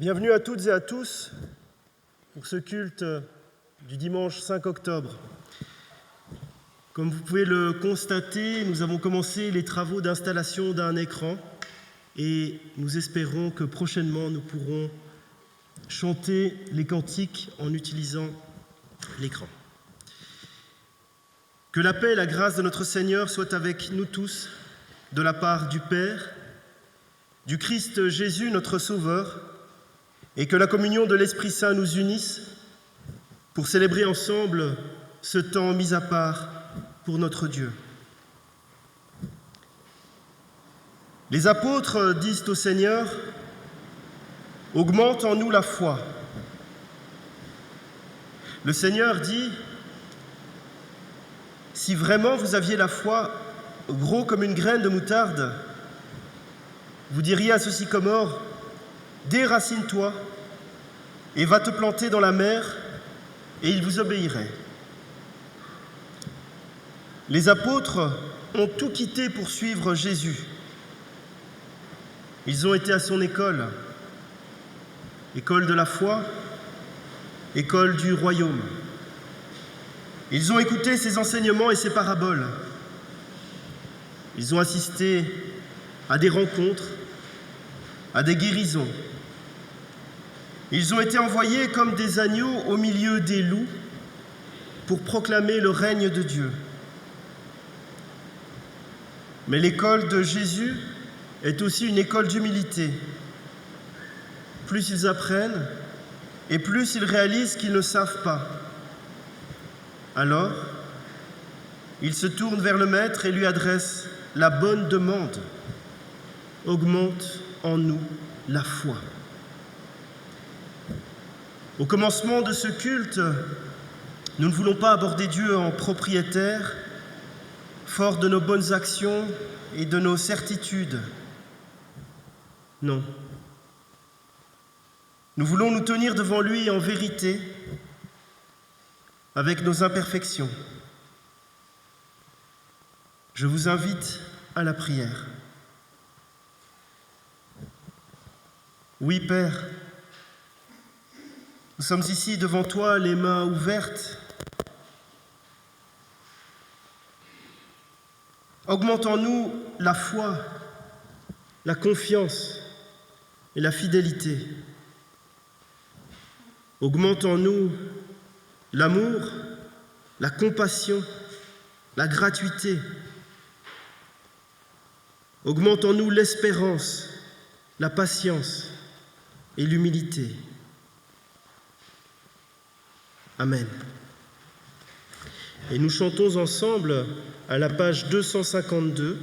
Bienvenue à toutes et à tous pour ce culte du dimanche 5 octobre. Comme vous pouvez le constater, nous avons commencé les travaux d'installation d'un écran et nous espérons que prochainement nous pourrons chanter les cantiques en utilisant l'écran. Que la paix et la grâce de notre Seigneur soient avec nous tous, de la part du Père, du Christ Jésus, notre Sauveur, et que la communion de l'Esprit Saint nous unisse pour célébrer ensemble ce temps mis à part pour notre Dieu. Les apôtres disent au Seigneur : « Augmente en nous la foi ». Le Seigneur dit : « Si vraiment vous aviez la foi gros comme une graine de moutarde, vous diriez à ce sycomore : déracine-toi et va te planter dans la mer, et il vous obéirait. » Les apôtres ont tout quitté pour suivre Jésus. Ils ont été à son école, école de la foi, école du royaume. Ils ont écouté ses enseignements et ses paraboles. Ils ont assisté à des rencontres, à des guérisons. Ils ont été envoyés comme des agneaux au milieu des loups pour proclamer le règne de Dieu. Mais l'école de Jésus est aussi une école d'humilité. Plus ils apprennent, et plus ils réalisent qu'ils ne savent pas. Alors, ils se tournent vers le Maître et lui adressent la bonne demande : augmente en nous la foi. Au commencement de ce culte, nous ne voulons pas aborder Dieu en propriétaire, fort de nos bonnes actions et de nos certitudes. Non. Nous voulons nous tenir devant lui en vérité, avec nos imperfections. Je vous invite à la prière. Oui, Père, nous sommes ici devant toi, les mains ouvertes. Augmente en nous la foi, la confiance et la fidélité. Augmente en nous l'amour, la compassion, la gratuité. Augmente en nous l'espérance, la patience et l'humilité. Amen. Et nous chantons ensemble à la page 252,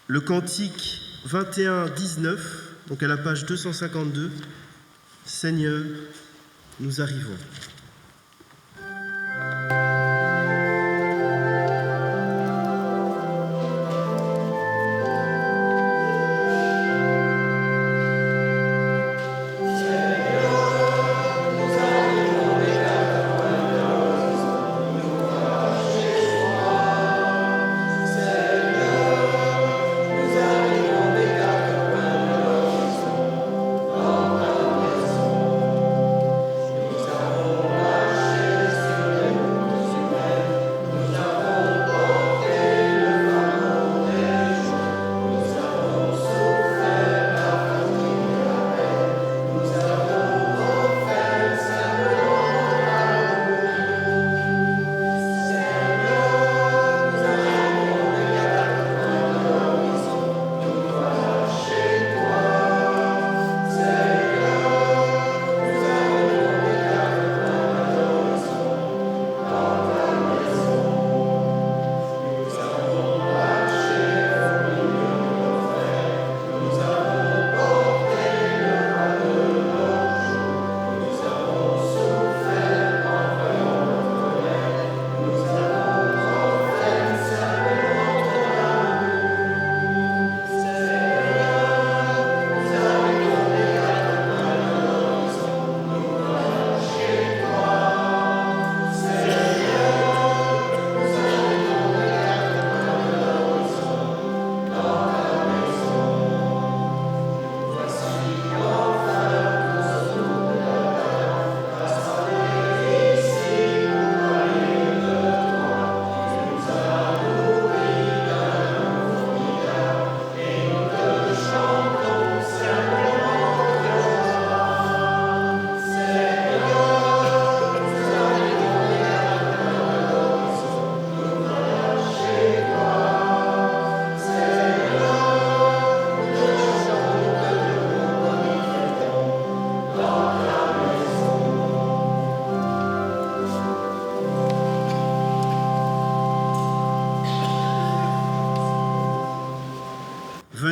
le cantique 21-19, donc à la page 252, « Seigneur, nous arrivons ». Nous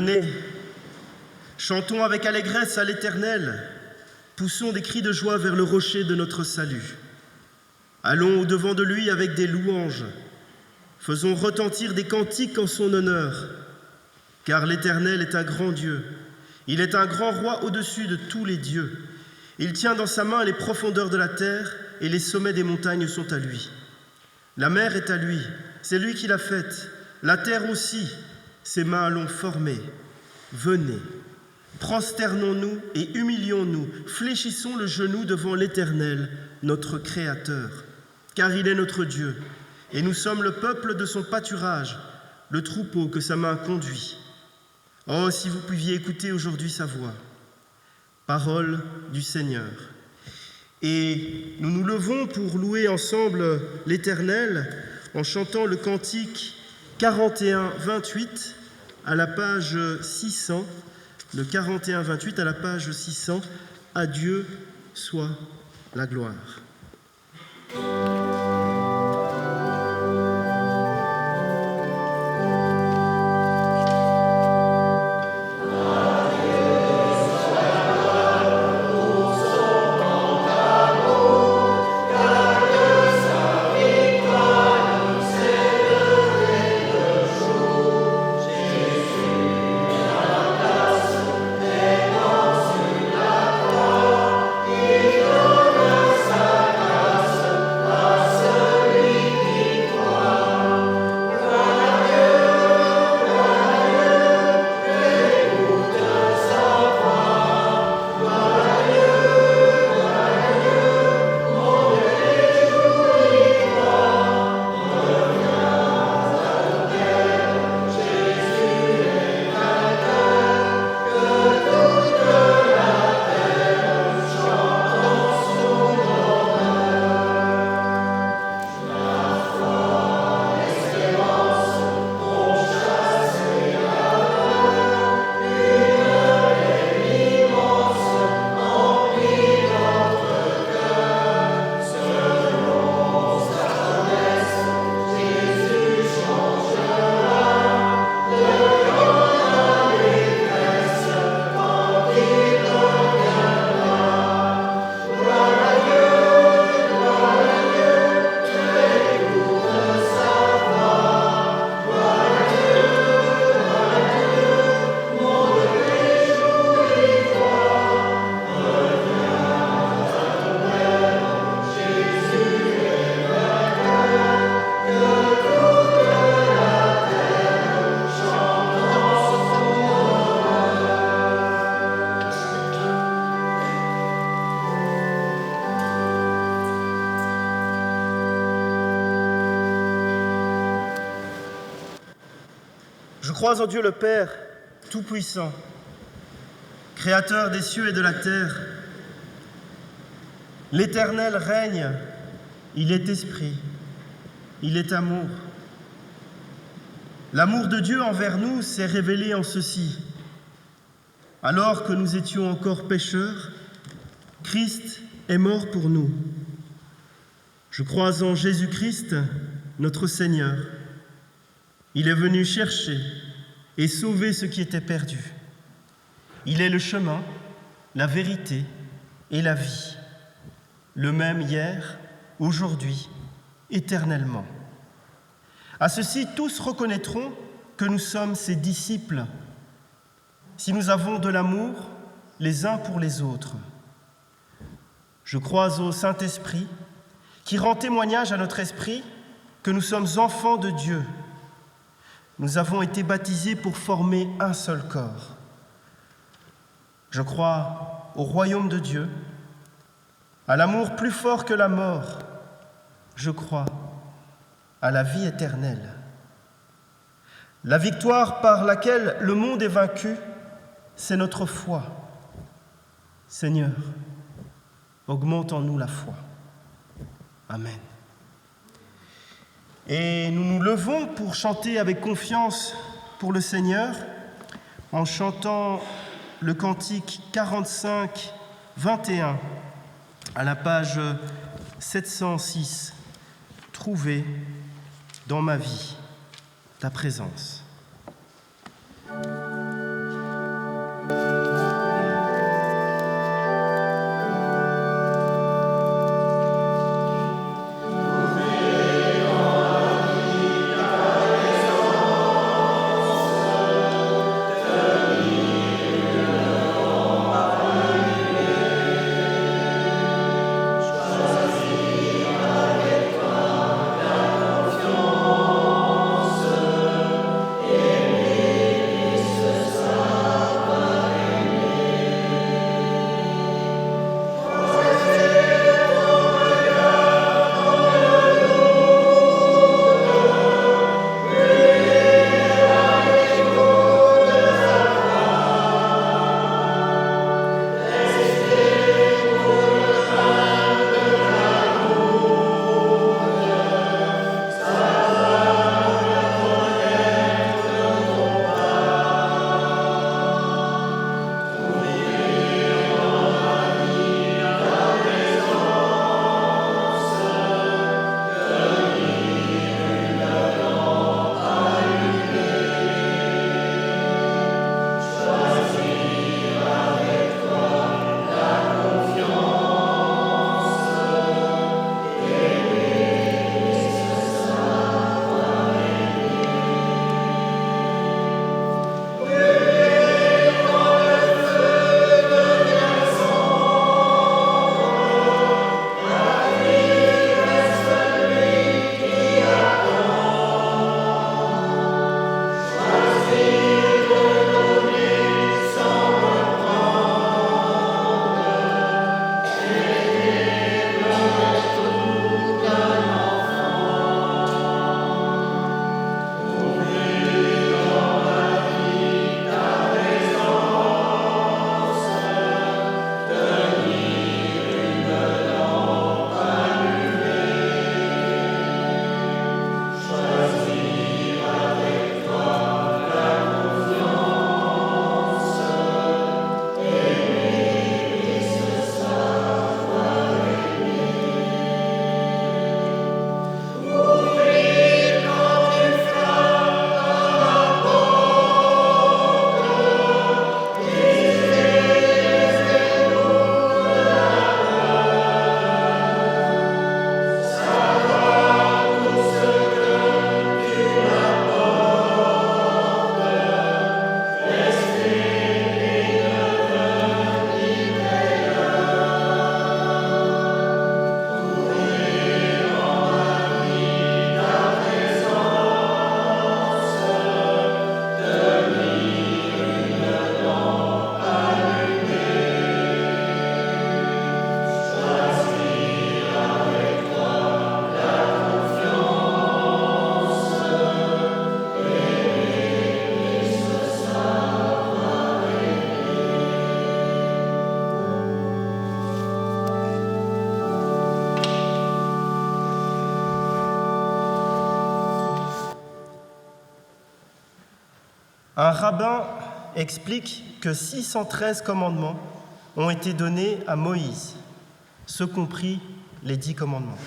Venez, chantons avec allégresse à l'Éternel, poussons des cris de joie vers le rocher de notre salut. Allons au-devant de lui avec des louanges, faisons retentir des cantiques en son honneur, car l'Éternel est un grand Dieu, il est un grand roi au-dessus de tous les dieux. Il tient dans sa main les profondeurs de la terre et les sommets des montagnes sont à lui. La mer est à lui, c'est lui qui l'a faite, la terre aussi, ses mains l'ont formée. Venez, prosternons-nous et humilions-nous, fléchissons le genou devant l'Éternel, notre Créateur, car il est notre Dieu, et nous sommes le peuple de son pâturage, le troupeau que sa main conduit. Oh, si vous pouviez écouter aujourd'hui sa voix. Parole du Seigneur. Et nous nous levons pour louer ensemble l'Éternel en chantant le cantique 41-28 à la page 600. Le 41-28 à la page 600. À Dieu soit la gloire. Je crois en Dieu le Père Tout-Puissant, Créateur des cieux et de la terre. L'Éternel règne, il est esprit, il est amour. L'amour de Dieu envers nous s'est révélé en ceci. Alors que nous étions encore pécheurs, Christ est mort pour nous. Je crois en Jésus-Christ, notre Seigneur. Il est venu chercher et sauver ce qui était perdu. Il est le chemin, la vérité et la vie, le même hier, aujourd'hui, éternellement. À ceci, tous reconnaîtront que nous sommes ses disciples, si nous avons de l'amour les uns pour les autres. Je crois au Saint-Esprit, qui rend témoignage à notre esprit que nous sommes enfants de Dieu. Nous avons été baptisés pour former un seul corps. Je crois au royaume de Dieu, à l'amour plus fort que la mort. Je crois à la vie éternelle. La victoire par laquelle le monde est vaincu, c'est notre foi. Seigneur, augmente en nous la foi. Amen. Et nous nous levons pour chanter avec confiance pour le Seigneur en chantant le cantique 45-21 à la page 706. Trouver dans ma vie ta présence. Un rabbin explique que 613 commandements ont été donnés à Moïse, ce compris les 10 commandements.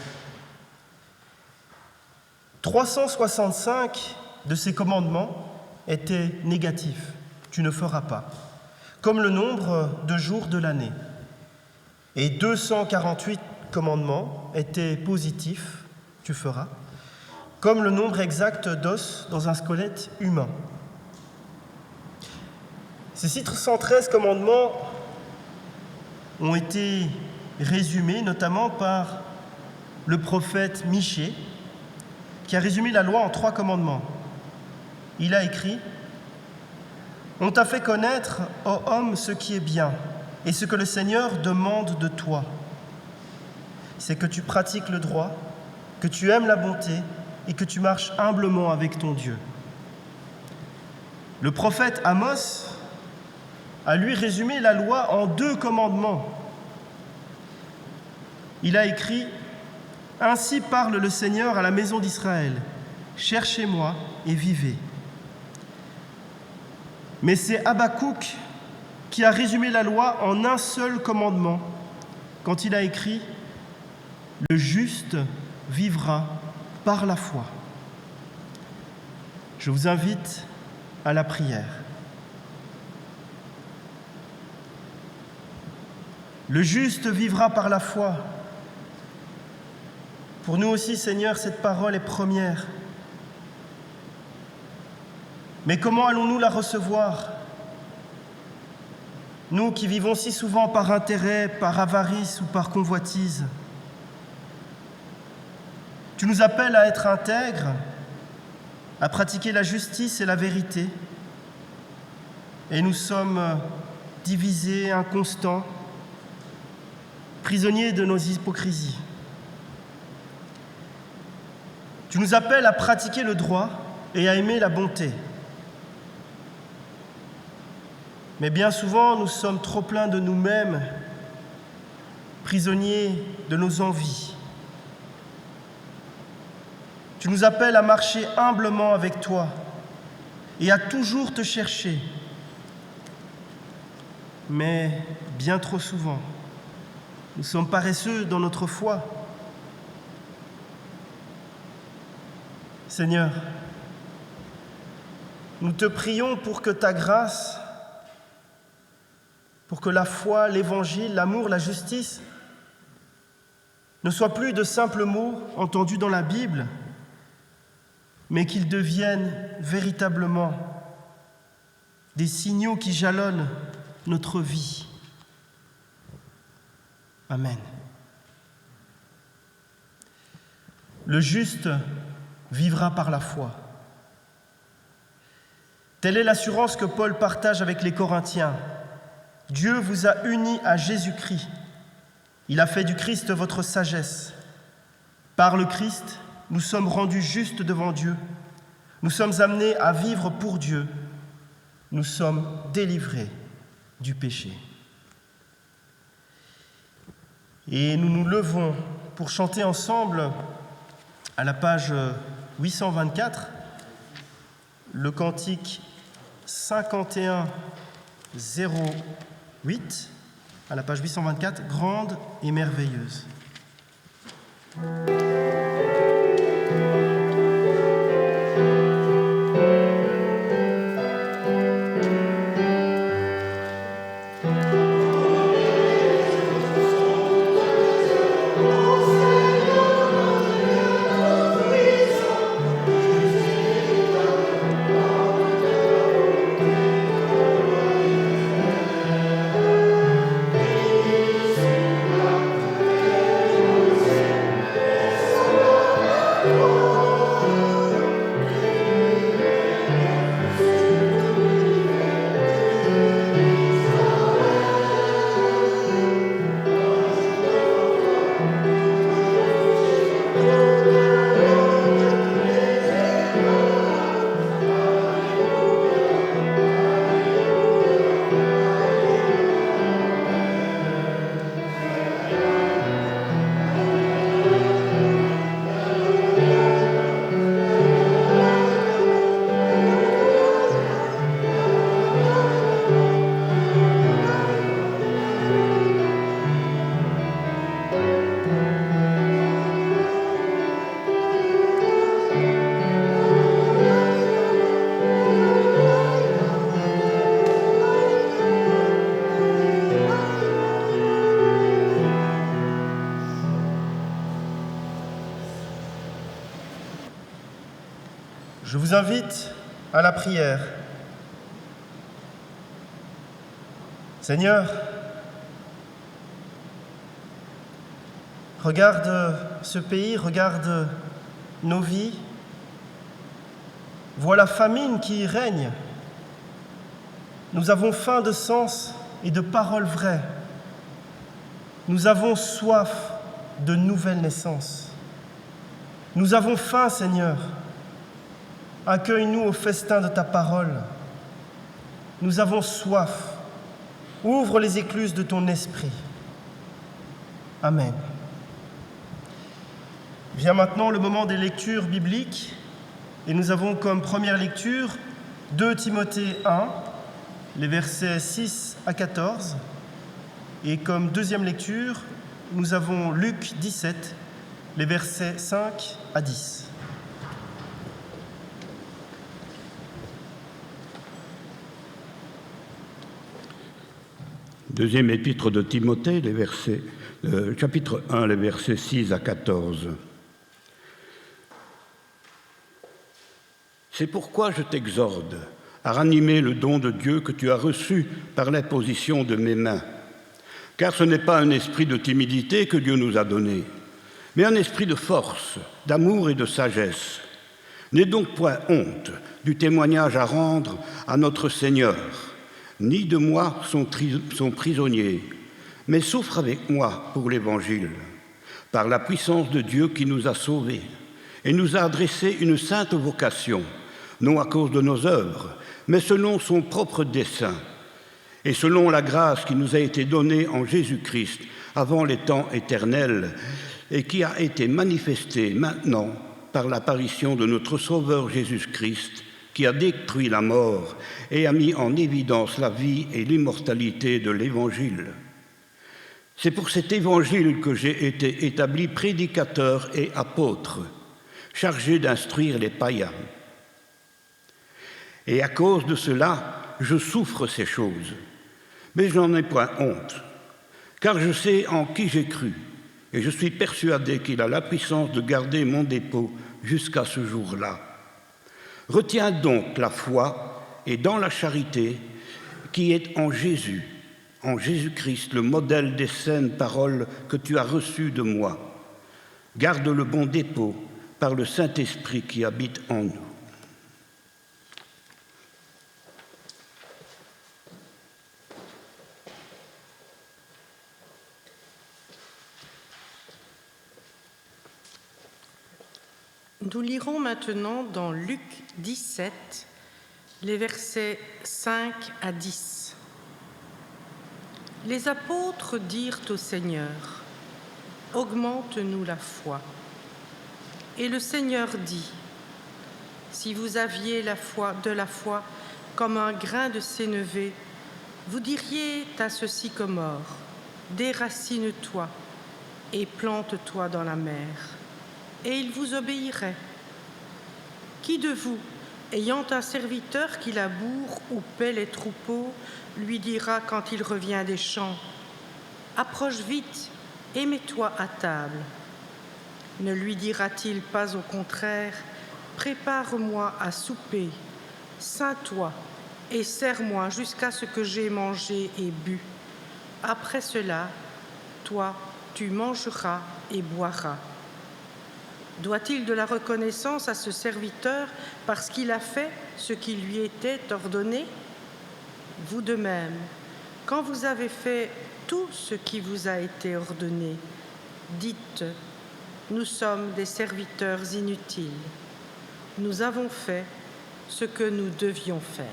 365 de ces commandements étaient négatifs, tu ne feras pas, comme le nombre de jours de l'année. Et 248 commandements étaient positifs, tu feras, comme le nombre exact d'os dans un squelette humain. Ces 613 commandements ont été résumés notamment par le prophète Michée, qui a résumé la loi en 3 commandements. Il a écrit « On t'a fait connaître, ô homme, ce qui est bien, et ce que le Seigneur demande de toi. C'est que tu pratiques le droit, que tu aimes la bonté et que tu marches humblement avec ton Dieu. » Le prophète Amos a lui résumé la loi en 2 commandements. Il a écrit « Ainsi parle le Seigneur à la maison d'Israël, cherchez-moi et vivez. » Mais c'est Habakkuk qui a résumé la loi en un seul commandement, quand il a écrit « Le juste vivra par la foi ». Je vous invite à la prière. Le juste vivra par la foi. Pour nous aussi, Seigneur, cette parole est première. Mais comment allons-nous la recevoir? Nous qui vivons si souvent par intérêt, par avarice ou par convoitise. Tu nous appelles à être intègres, à pratiquer la justice et la vérité. Et nous sommes divisés, inconstants, prisonniers de nos hypocrisies. Tu nous appelles à pratiquer le droit et à aimer la bonté. Mais bien souvent, nous sommes trop pleins de nous-mêmes, prisonniers de nos envies. Tu nous appelles à marcher humblement avec toi et à toujours te chercher. Mais bien trop souvent, nous sommes paresseux dans notre foi. Seigneur, nous te prions pour que ta grâce, pour que la foi, l'évangile, l'amour, la justice ne soient plus de simples mots entendus dans la Bible, mais qu'ils deviennent véritablement des signaux qui jalonnent notre vie. Amen. Le juste vivra par la foi. Telle est l'assurance que Paul partage avec les Corinthiens. Dieu vous a unis à Jésus-Christ. Il a fait du Christ votre sagesse. Par le Christ, nous sommes rendus justes devant Dieu. Nous sommes amenés à vivre pour Dieu. Nous sommes délivrés du péché. Et nous nous levons pour chanter ensemble à la page 824, le cantique 5108, à la page 824, Grande et merveilleuse. Je vous invite à la prière. Seigneur, regarde ce pays, regarde nos vies. Vois la famine qui y règne. Nous avons faim de sens et de paroles vraies. Nous avons soif de nouvelles naissances. Nous avons faim, Seigneur. Accueille-nous au festin de ta parole. Nous avons soif. Ouvre les écluses de ton esprit. Amen. Vient maintenant le moment des lectures bibliques. Et nous avons comme première lecture 2 Timothée 1, les versets 6 à 14. Et comme deuxième lecture, nous avons Luc 17, les versets 5 à 10. Deuxième épître de Timothée, chapitre 1, les versets 6 à 14. C'est pourquoi je t'exhorte à ranimer le don de Dieu que tu as reçu par l'imposition de mes mains. Car ce n'est pas un esprit de timidité que Dieu nous a donné, mais un esprit de force, d'amour et de sagesse. N'aie donc point honte du témoignage à rendre à notre Seigneur, ni de moi son prisonnier, mais souffre avec moi pour l'Évangile, par la puissance de Dieu qui nous a sauvés et nous a adressé une sainte vocation, non à cause de nos œuvres, mais selon son propre dessein, et selon la grâce qui nous a été donnée en Jésus-Christ avant les temps éternels, et qui a été manifestée maintenant par l'apparition de notre Sauveur Jésus-Christ, qui a détruit la mort et a mis en évidence la vie et l'immortalité de l'Évangile. C'est pour cet Évangile que j'ai été établi prédicateur et apôtre, chargé d'instruire les païens. Et à cause de cela, je souffre ces choses, mais je n'en ai point honte, car je sais en qui j'ai cru, et je suis persuadé qu'il a la puissance de garder mon dépôt jusqu'à ce jour-là. Retiens donc la foi et dans la charité qui est en Jésus-Christ, le modèle des saines paroles que tu as reçues de moi. Garde le bon dépôt par le Saint-Esprit qui habite en nous. Nous lirons maintenant dans Luc 17, les versets 5 à 10. Les apôtres dirent au Seigneur, « Augmente-nous la foi. » Et le Seigneur dit, « Si vous aviez de la foi comme un grain de sénévé, vous diriez à ce sycomore, « Déracine-toi et plante-toi dans la mer. » Et il vous obéirait. Qui de vous, ayant un serviteur qui laboure ou paie les troupeaux, lui dira quand il revient des champs, « Approche vite et mets-toi à table » Ne lui dira-t-il pas au contraire, « Prépare-moi à souper, ceins-toi et sers-moi jusqu'à ce que j'aie mangé et bu. Après cela, toi, tu mangeras et boiras. » Doit-il de la reconnaissance à ce serviteur parce qu'il a fait ce qui lui était ordonné? Vous de même, quand vous avez fait tout ce qui vous a été ordonné, dites, nous sommes des serviteurs inutiles. Nous avons fait ce que nous devions faire.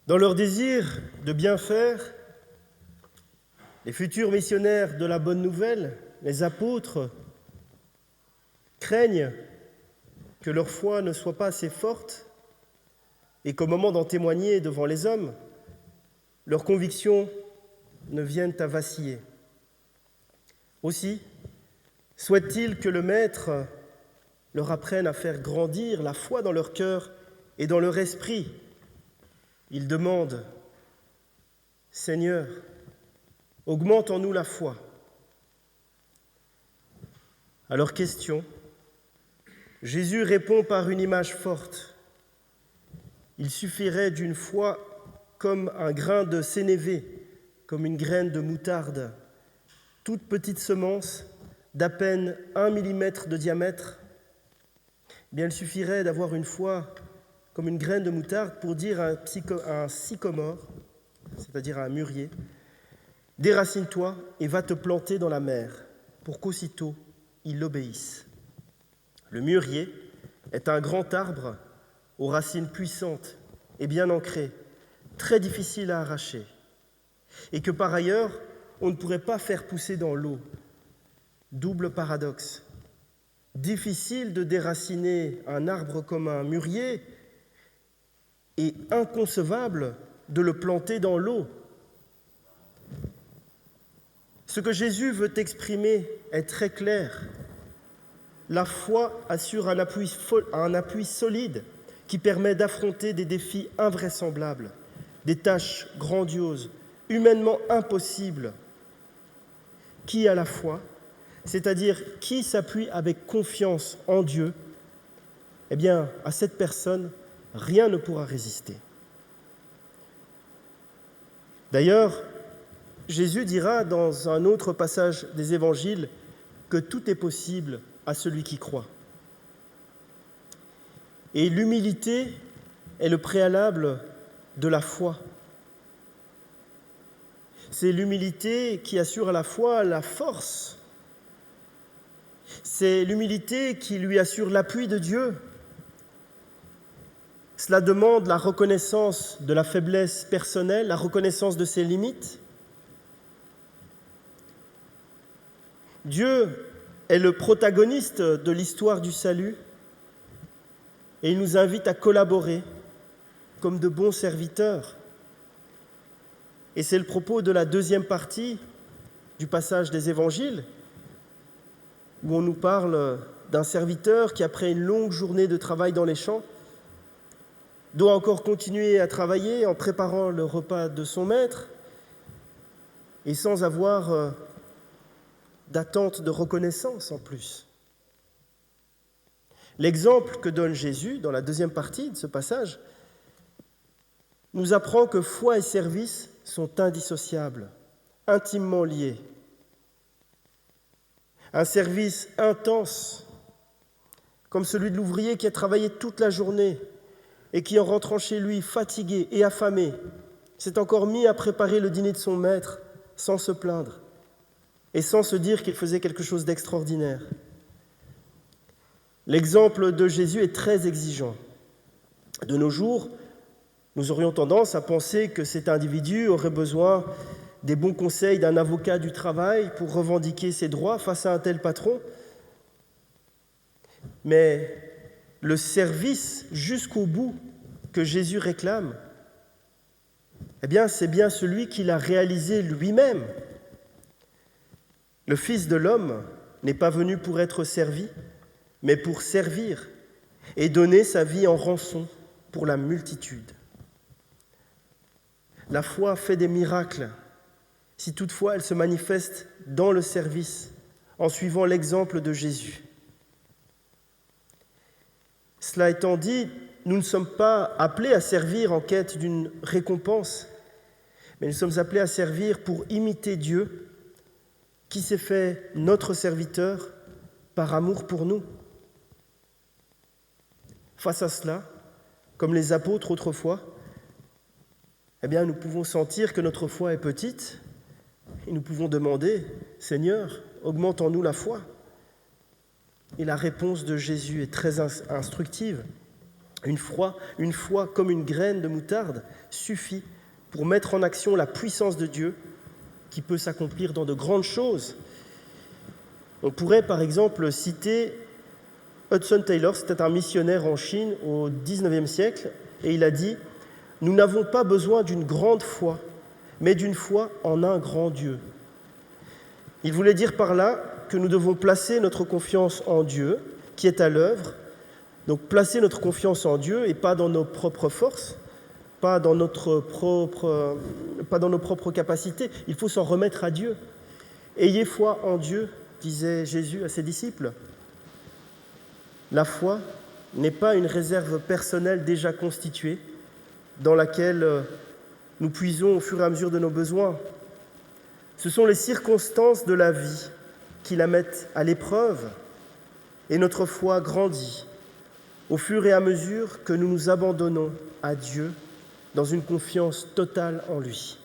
Dans leur désir de bien faire, les futurs missionnaires de la bonne nouvelle, les apôtres, craignent que leur foi ne soit pas assez forte et qu'au moment d'en témoigner devant les hommes, leurs convictions ne viennent à vaciller. Aussi, souhaitent-ils que le Maître leur apprenne à faire grandir la foi dans leur cœur et dans leur esprit. Ils demandent « Seigneur, augmente en nous la foi ». À leur question, Jésus répond par une image forte. Il suffirait d'une foi comme un grain de sénévé, comme une graine de moutarde, toute petite semence d'à peine 1 millimètre de diamètre. Bien, il suffirait d'avoir une foi comme une graine de moutarde pour dire à un sycomore, c'est-à-dire à un mûrier, « Déracine-toi et va te planter dans la mer », pour qu'aussitôt il l'obéisse. Le mûrier est un grand arbre aux racines puissantes et bien ancrées, très difficile à arracher, et que par ailleurs, on ne pourrait pas faire pousser dans l'eau. Double paradoxe. Difficile de déraciner un arbre comme un mûrier et inconcevable de le planter dans l'eau. Ce que Jésus veut exprimer est très clair. La foi assure un appui solide qui permet d'affronter des défis invraisemblables, des tâches grandioses, humainement impossibles. Qui a la foi, c'est-à-dire qui s'appuie avec confiance en Dieu, eh bien, à cette personne, rien ne pourra résister. D'ailleurs, Jésus dira dans un autre passage des Évangiles que tout est possible à celui qui croit. Et l'humilité est le préalable de la foi. C'est l'humilité qui assure à la fois la force. C'est l'humilité qui lui assure l'appui de Dieu. Cela demande la reconnaissance de la faiblesse personnelle, la reconnaissance de ses limites. Dieu est le protagoniste de l'histoire du salut et il nous invite à collaborer comme de bons serviteurs. Et c'est le propos de la deuxième partie du passage des Évangiles, où on nous parle d'un serviteur qui, après une longue journée de travail dans les champs, doit encore continuer à travailler en préparant le repas de son maître et sans avoir d'attente de reconnaissance en plus. L'exemple que donne Jésus dans la deuxième partie de ce passage nous apprend que foi et service sont indissociables, intimement liés. Un service intense, comme celui de l'ouvrier qui a travaillé toute la journée et qui, en rentrant chez lui fatigué et affamé, s'est encore mis à préparer le dîner de son maître sans se plaindre et sans se dire qu'il faisait quelque chose d'extraordinaire. L'exemple de Jésus est très exigeant. De nos jours, nous aurions tendance à penser que cet individu aurait besoin des bons conseils d'un avocat du travail pour revendiquer ses droits face à un tel patron. Mais le service jusqu'au bout que Jésus réclame, eh bien, c'est bien celui qu'il a réalisé lui-même. Le Fils de l'homme n'est pas venu pour être servi, mais pour servir et donner sa vie en rançon pour la multitude. La foi fait des miracles, si toutefois elle se manifeste dans le service, en suivant l'exemple de Jésus. Cela étant dit, nous ne sommes pas appelés à servir en quête d'une récompense, mais nous sommes appelés à servir pour imiter Dieu, qui s'est fait notre serviteur par amour pour nous. Face à cela, comme les apôtres autrefois, eh bien, nous pouvons sentir que notre foi est petite et nous pouvons demander « Seigneur, augmente en nous la foi ». Et la réponse de Jésus est très instructive. Une foi comme une graine de moutarde suffit pour mettre en action la puissance de Dieu qui peut s'accomplir dans de grandes choses. On pourrait par exemple citer Hudson Taylor, c'était un missionnaire en Chine au XIXe siècle, et il a dit « Nous n'avons pas besoin d'une grande foi, mais d'une foi en un grand Dieu. » Il voulait dire par là que nous devons placer notre confiance en Dieu, qui est à l'œuvre, donc placer notre confiance en Dieu et pas dans nos propres forces, pas dans nos propres capacités. Il faut s'en remettre à Dieu. Ayez foi en Dieu, disait Jésus à ses disciples. La foi n'est pas une réserve personnelle déjà constituée dans laquelle nous puisons au fur et à mesure de nos besoins. Ce sont les circonstances de la vie qui la mettent à l'épreuve et notre foi grandit au fur et à mesure que nous nous abandonnons à Dieu dans une confiance totale en lui.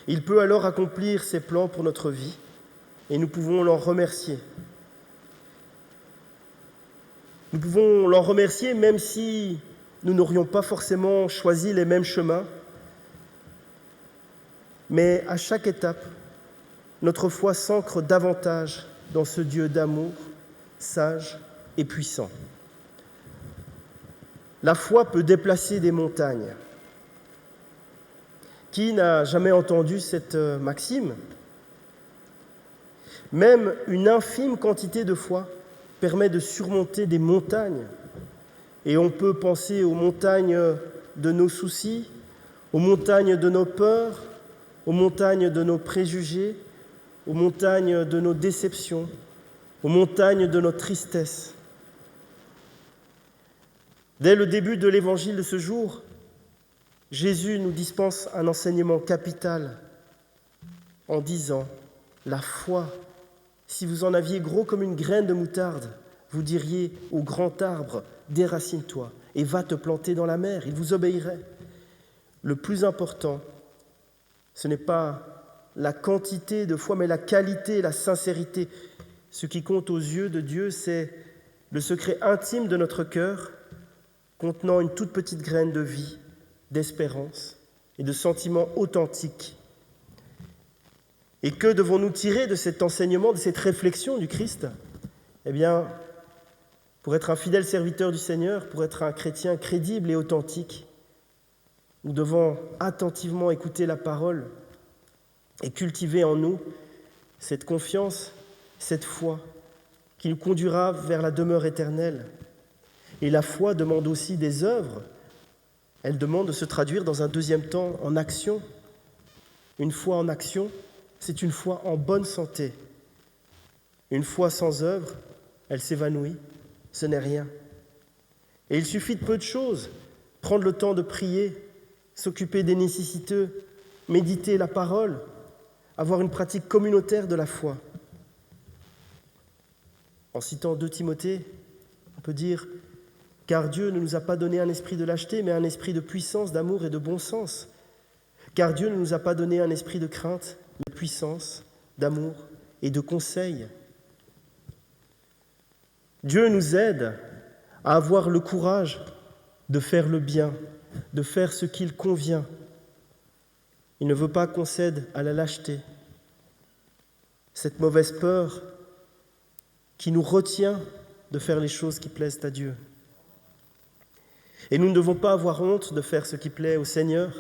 Il peut alors accomplir ses plans pour notre vie et nous pouvons l'en remercier. Nous pouvons l'en remercier même si nous n'aurions pas forcément choisi les mêmes chemins, mais à chaque étape, notre foi s'ancre davantage dans ce Dieu d'amour, sage et puissant. La foi peut déplacer des montagnes. Qui n'a jamais entendu cette maxime ? Même une infime quantité de foi permet de surmonter des montagnes. Et on peut penser aux montagnes de nos soucis, aux montagnes de nos peurs, aux montagnes de nos préjugés, aux montagnes de nos déceptions, aux montagnes de nos tristesses. Dès le début de l'évangile de ce jour, Jésus nous dispense un enseignement capital en disant « La foi, si vous en aviez gros comme une graine de moutarde, vous diriez au grand arbre, déracine-toi et va te planter dans la mer, il vous obéirait. » Le plus important, ce n'est pas la quantité de foi, mais la qualité, la sincérité. Ce qui compte aux yeux de Dieu, c'est le secret intime de notre cœur, contenant une toute petite graine de vie, d'espérance et de sentiments authentiques. Et que devons-nous tirer de cet enseignement, de cette réflexion du Christ ? Eh bien, pour être un fidèle serviteur du Seigneur, pour être un chrétien crédible et authentique, nous devons attentivement écouter la parole et cultiver en nous cette confiance, cette foi qui nous conduira vers la demeure éternelle. Et la foi demande aussi des œuvres. Elle demande de se traduire dans un deuxième temps en action. Une foi en action, c'est une foi en bonne santé. Une foi sans œuvre, elle s'évanouit, ce n'est rien. Et il suffit de peu de choses, prendre le temps de prier, s'occuper des nécessiteux, méditer la parole, avoir une pratique communautaire de la foi. En citant 2 Timothée, on peut dire « Car Dieu ne nous a pas donné un esprit de lâcheté, mais un esprit de puissance, d'amour et de bon sens. Car Dieu ne nous a pas donné un esprit de crainte, mais de puissance, d'amour et de conseil. » Dieu nous aide à avoir le courage de faire le bien, de faire ce qu'il convient. Il ne veut pas qu'on cède à la lâcheté, cette mauvaise peur qui nous retient de faire les choses qui plaisent à Dieu. Et nous ne devons pas avoir honte de faire ce qui plaît au Seigneur.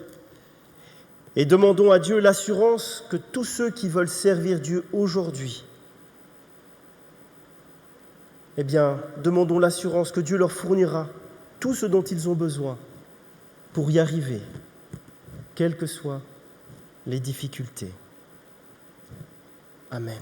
Et demandons à Dieu l'assurance que tous ceux qui veulent servir Dieu aujourd'hui, eh bien, demandons l'assurance que Dieu leur fournira tout ce dont ils ont besoin pour y arriver, quelles que soient les difficultés. Amen.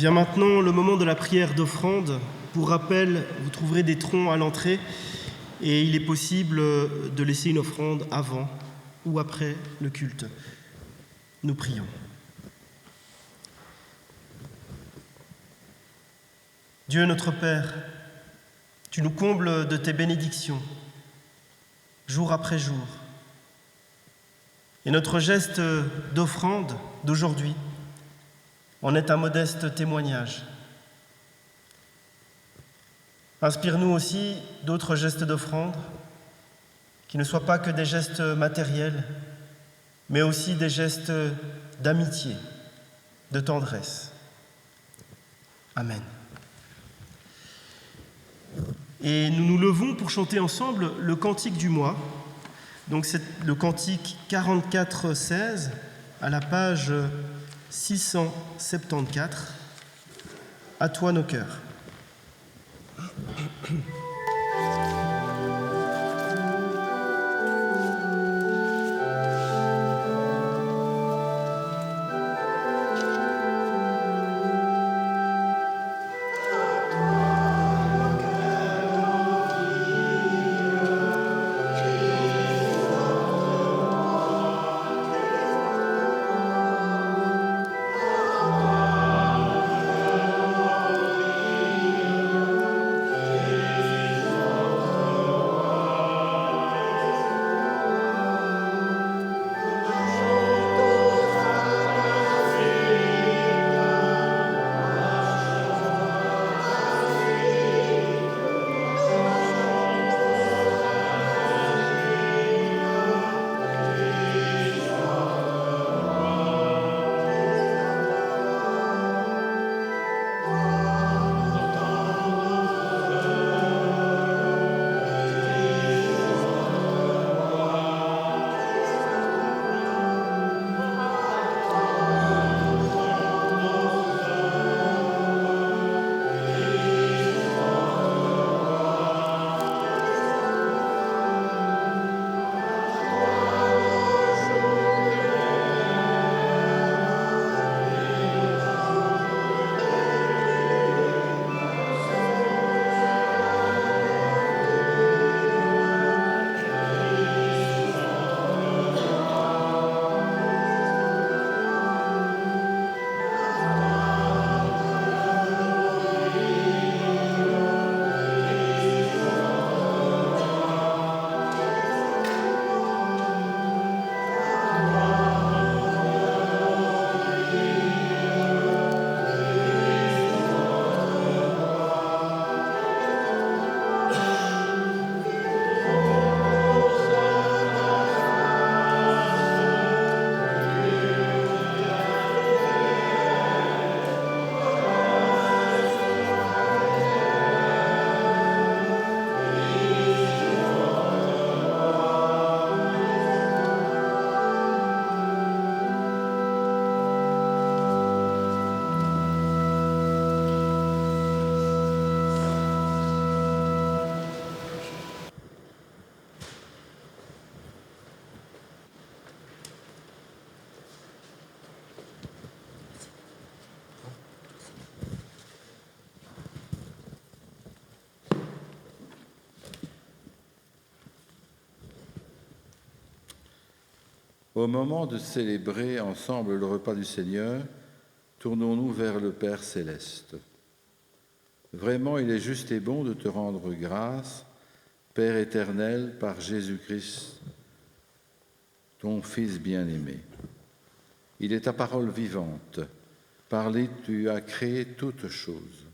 Vient maintenant le moment de la prière d'offrande. Pour rappel, vous trouverez des troncs à l'entrée et il est possible de laisser une offrande avant ou après le culte. Nous prions. Dieu notre Père, tu nous combles de tes bénédictions, jour après jour. Et notre geste d'offrande d'aujourd'hui en est un modeste témoignage. Inspire-nous aussi d'autres gestes d'offrande qui ne soient pas que des gestes matériels, mais aussi des gestes d'amitié, de tendresse. Amen. Et nous nous levons pour chanter ensemble le cantique du mois. Donc c'est le cantique 44-16 à la page 674. À toi nos cœurs. Au moment de célébrer ensemble le repas du Seigneur, tournons-nous vers le Père céleste. Vraiment, il est juste et bon de te rendre grâce, Père éternel, par Jésus-Christ, ton Fils bien-aimé. Il est ta parole vivante. Par lui, tu as créé toutes choses.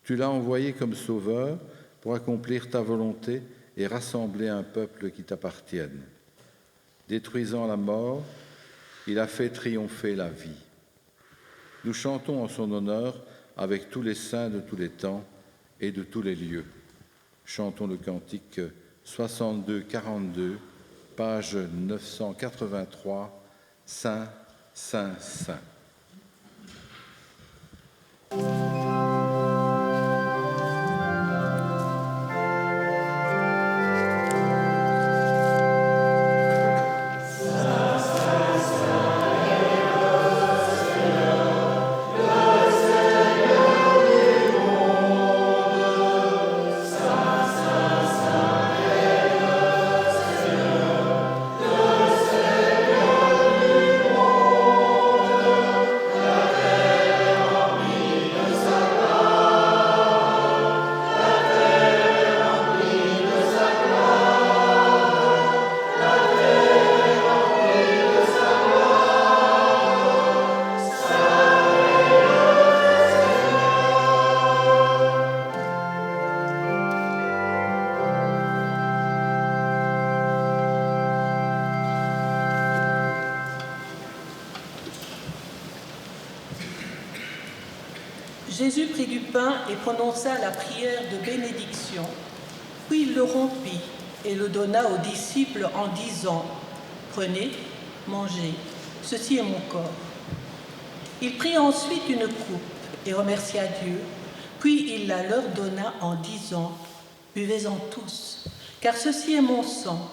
Tu l'as envoyé comme sauveur pour accomplir ta volonté et rassembler un peuple qui t'appartienne. Détruisant la mort, il a fait triompher la vie. Nous chantons en son honneur avec tous les saints de tous les temps et de tous les lieux. Chantons le cantique 62-42, page 983, Saint, Saint, Saint. Seigneur, Jésus prit du pain et prononça la prière de bénédiction. Puis il le rompit et le donna aux disciples en disant « Prenez, mangez, ceci est mon corps. » Il prit ensuite une coupe et remercia Dieu, puis il la leur donna en disant « Buvez-en tous, car ceci est mon sang,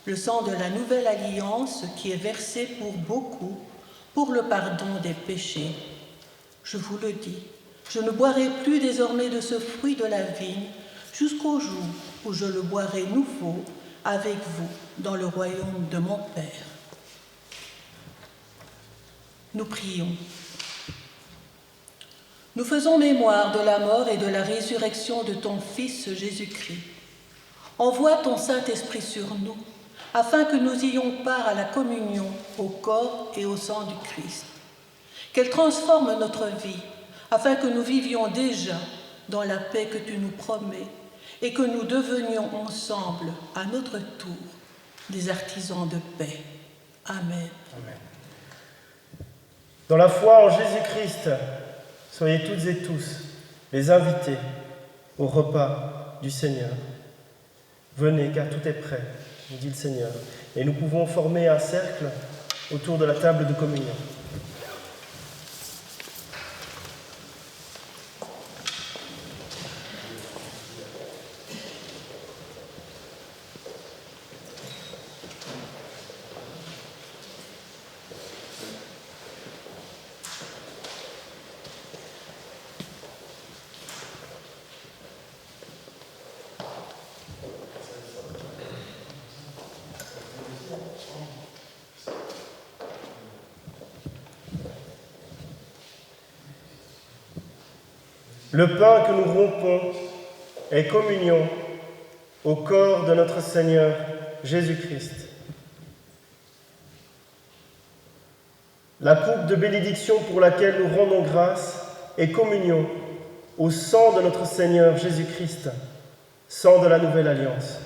le sang de la nouvelle alliance qui est versé pour beaucoup, pour le pardon des péchés. Je vous le dis, je ne boirai plus désormais de ce fruit de la vigne jusqu'au jour où je le boirai nouveau avec vous dans le royaume de mon Père. » Nous prions. Nous faisons mémoire de la mort et de la résurrection de ton Fils Jésus-Christ. Envoie ton Saint-Esprit sur nous, afin que nous ayons part à la communion, au corps et au sang du Christ. Qu'elle transforme notre vie, afin que nous vivions déjà dans la paix que tu nous promets et que nous devenions ensemble, à notre tour, des artisans de paix. Amen. Amen. Dans la foi en Jésus-Christ, soyez toutes et tous les invités au repas du Seigneur. Venez, car tout est prêt, nous dit le Seigneur, et nous pouvons former un cercle autour de la table de communion. Le pain que nous rompons est communion au corps de notre Seigneur Jésus-Christ. La coupe de bénédiction pour laquelle nous rendons grâce est communion au sang de notre Seigneur Jésus-Christ, sang de la nouvelle alliance.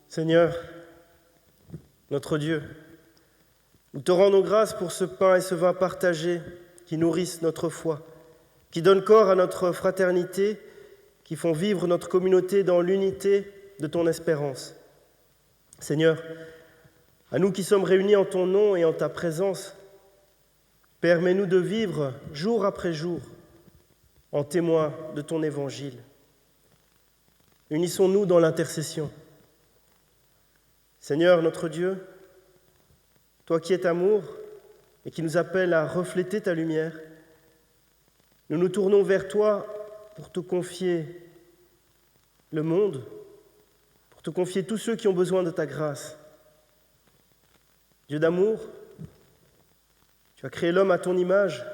Seigneur, notre Dieu, nous te rendons grâce pour ce pain et ce vin partagés qui nourrissent notre foi, qui donnent corps à notre fraternité, qui font vivre notre communauté dans l'unité de ton espérance. Seigneur, à nous qui sommes réunis en ton nom et en ta présence, permets-nous de vivre jour après jour en témoin de ton évangile. Unissons-nous dans l'intercession. Seigneur notre Dieu, toi qui es amour et qui nous appelles à refléter ta lumière, nous nous tournons vers toi pour te confier le monde, pour te confier tous ceux qui ont besoin de ta grâce. Dieu d'amour, tu as créé l'homme à ton image,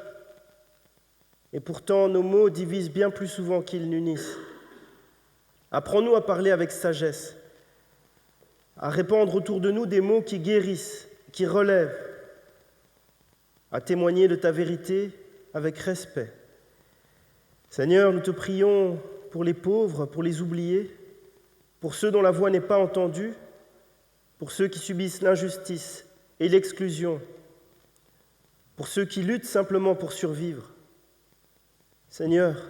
et pourtant nos mots divisent bien plus souvent qu'ils n'unissent. Apprends-nous à parler avec sagesse, à répandre autour de nous des mots qui guérissent, qui relèvent, à témoigner de ta vérité avec respect. Seigneur, nous te prions pour les pauvres, pour les oubliés, pour ceux dont la voix n'est pas entendue, pour ceux qui subissent l'injustice et l'exclusion, pour ceux qui luttent simplement pour survivre. Seigneur,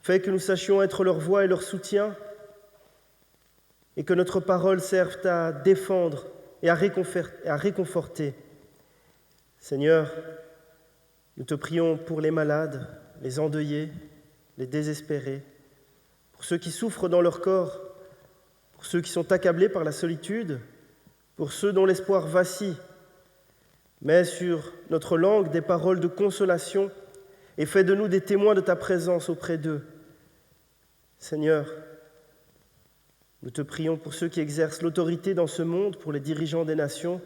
fais que nous sachions être leur voix et leur soutien, et que notre parole serve à défendre et à réconforter. Seigneur, nous te prions pour les malades, les endeuillés, les désespérés, pour ceux qui souffrent dans leur corps, pour ceux qui sont accablés par la solitude, pour ceux dont l'espoir vacille. Mets sur notre langue des paroles de consolation et fais de nous des témoins de ta présence auprès d'eux. Seigneur, nous te prions pour ceux qui exercent l'autorité dans ce monde, pour les dirigeants des nations,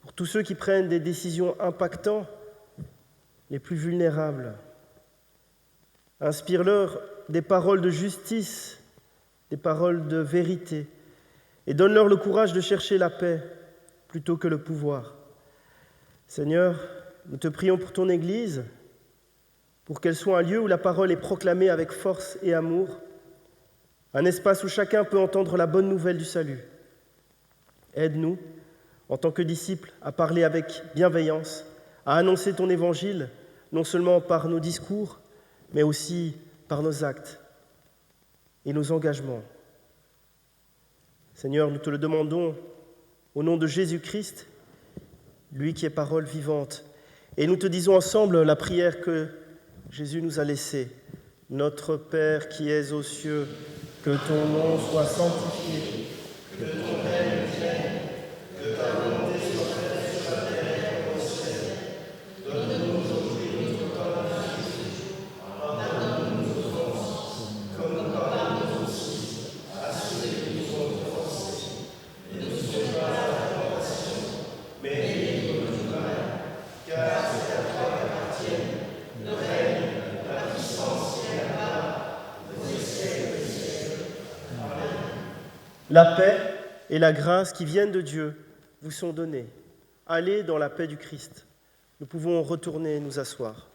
pour tous ceux qui prennent des décisions impactantes, les plus vulnérables. Inspire-leur des paroles de justice, des paroles de vérité, et donne-leur le courage de chercher la paix plutôt que le pouvoir. Seigneur, nous te prions pour ton Église, pour qu'elle soit un lieu où la parole est proclamée avec force et amour, un espace où chacun peut entendre la bonne nouvelle du salut. Aide-nous, en tant que disciples, à parler avec bienveillance, à annoncer ton évangile, non seulement par nos discours, mais aussi par nos actes et nos engagements. Seigneur, nous te le demandons au nom de Jésus-Christ, lui qui est parole vivante. Et nous te disons ensemble la prière que Jésus nous a laissée. Notre Père qui es aux cieux, que ton nom soit sanctifié, que ton règne vienne, que ta volonté soit faite sur la terre comme au ciel. Donne-nous aujourd'hui notre pain quotidien. Pardonne-nous nos offenses, comme nous pardonnons aussi à ceux qui nous ont offensés. Ne nous soumets pas à la tentation, mais délivre-nous du mal, car c'est à toi qu'appartiennent le règne, la puissance et la gloire, pour les siècles des siècles. Amen. La paix et la grâce qui viennent de Dieu vous sont données. Allez dans la paix du Christ. Nous pouvons retourner nous asseoir.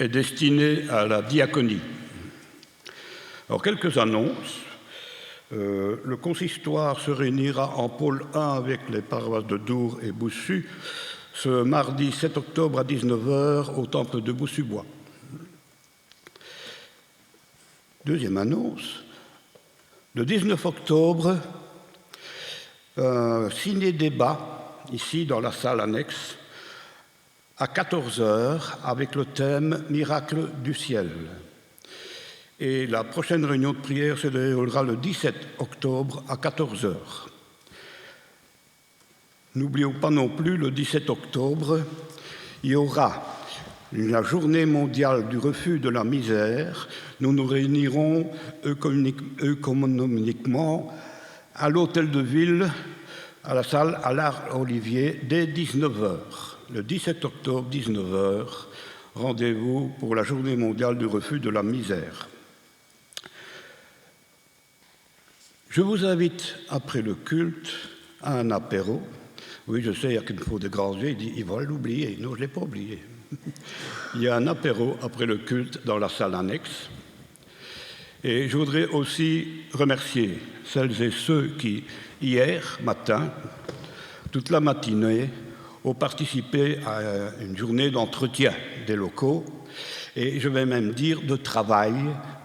Est destiné à la diaconie. Alors, quelques annonces. Le consistoire se réunira en pôle 1 avec les paroisses de Dour et Boussu ce mardi 7 octobre à 19h au temple de Boussu-Bois. Deuxième annonce. Le 19 octobre, ciné-débat, ici dans la salle annexe, à 14h, avec le thème « Miracle du ciel ». Et la prochaine réunion de prière se déroulera le 17 octobre à 14h. N'oublions pas non plus, le 17 octobre, il y aura la journée mondiale du refus de la misère, nous nous réunirons économiquement à l'hôtel de ville, à la salle Allard-Olivier, dès 19h. Le 17 octobre, 19h, rendez-vous pour la journée mondiale du refus de la misère. Je vous invite, après le culte, à un apéro. Oui, je sais, il y a qu'il me faut de grands yeux, il va l'oublier. Non, je ne l'ai pas oublié. Il y a un apéro après le culte dans la salle annexe. Et je voudrais aussi remercier celles et ceux qui, hier matin, toute la matinée, ont participé à une journée d'entretien des locaux, et je vais même dire de travail,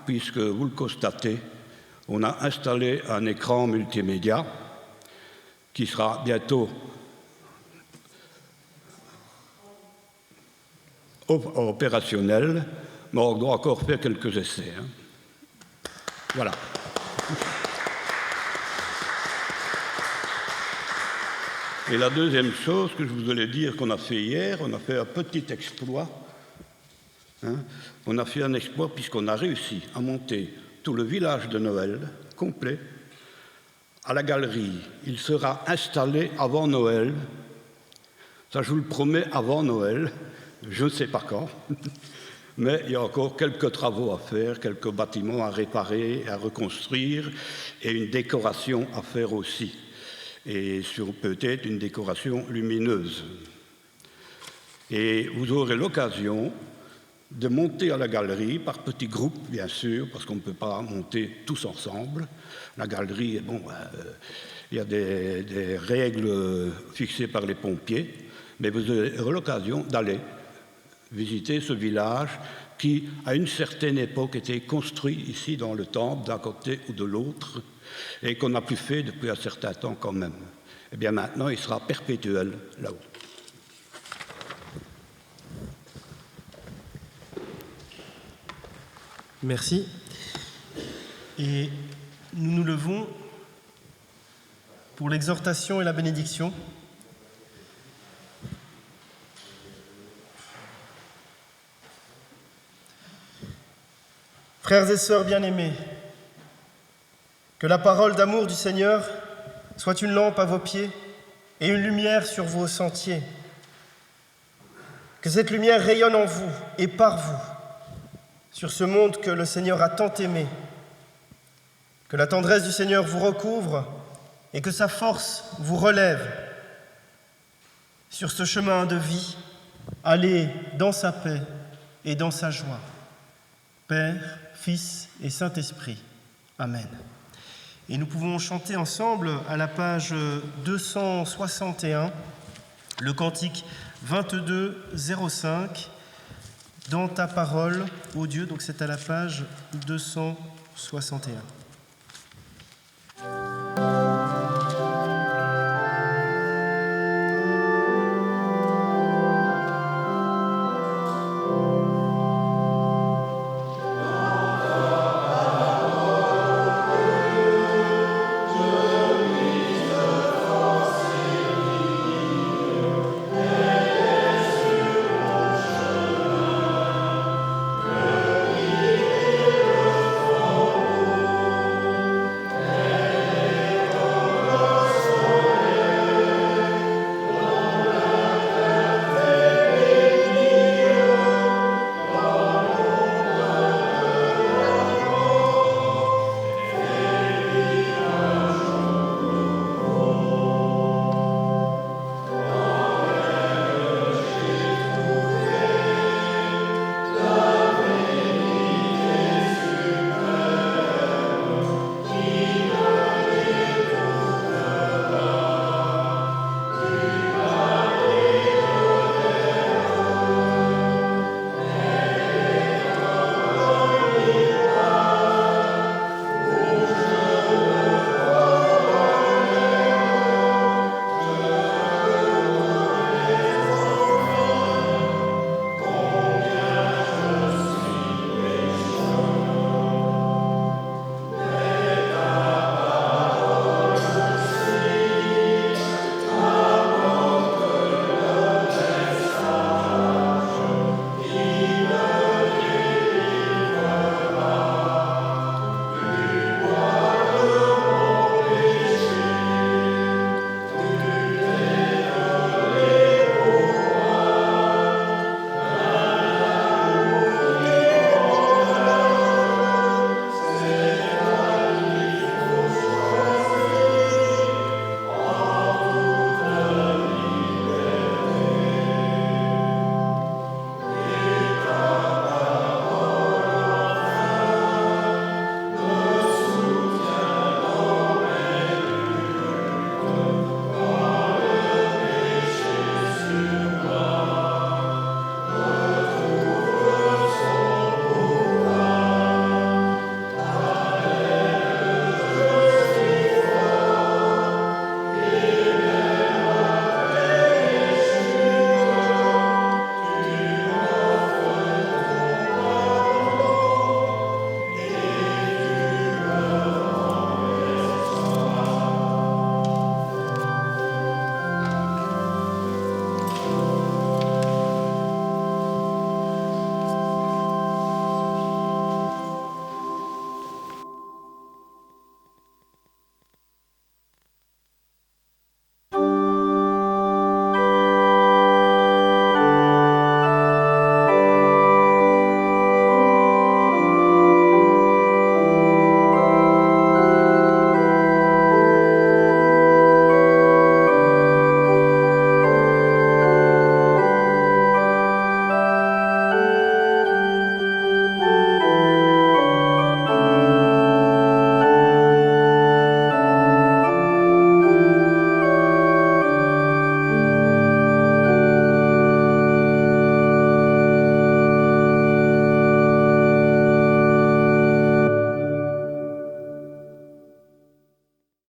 puisque vous le constatez, on a installé un écran multimédia qui sera bientôt opérationnel, mais on doit encore faire quelques essais. Voilà. Et la deuxième chose que je voulais dire qu'on a fait hier, on a fait un petit exploit. On a fait un exploit puisqu'on a réussi à monter tout le village de Noël complet à la galerie. Il sera installé avant Noël. Ça, je vous le promets, avant Noël. Je ne sais pas quand. Mais il y a encore quelques travaux à faire, quelques bâtiments à réparer, à reconstruire et une décoration à faire aussi. Et sur peut-être une décoration lumineuse. Et vous aurez l'occasion de monter à la galerie par petits groupes, bien sûr, parce qu'on ne peut pas monter tous ensemble. La galerie, bon, il y a des règles fixées par les pompiers, mais vous aurez l'occasion d'aller visiter ce village qui, à une certaine époque, était construit ici dans le temple, d'un côté ou de l'autre, et qu'on n'a plus fait depuis un certain temps quand même. Eh bien maintenant, il sera perpétuel là-haut. Merci. Et nous nous levons pour l'exhortation et la bénédiction. Frères et sœurs bien-aimés, que la parole d'amour du Seigneur soit une lampe à vos pieds et une lumière sur vos sentiers. Que cette lumière rayonne en vous et par vous, sur ce monde que le Seigneur a tant aimé. Que la tendresse du Seigneur vous recouvre et que sa force vous relève. Sur ce chemin de vie, allez dans sa paix et dans sa joie. Père, Fils et Saint-Esprit. Amen. Et nous pouvons chanter ensemble à la page 261, le cantique 2205, « Dans ta parole, ô Dieu », donc c'est à la page 261.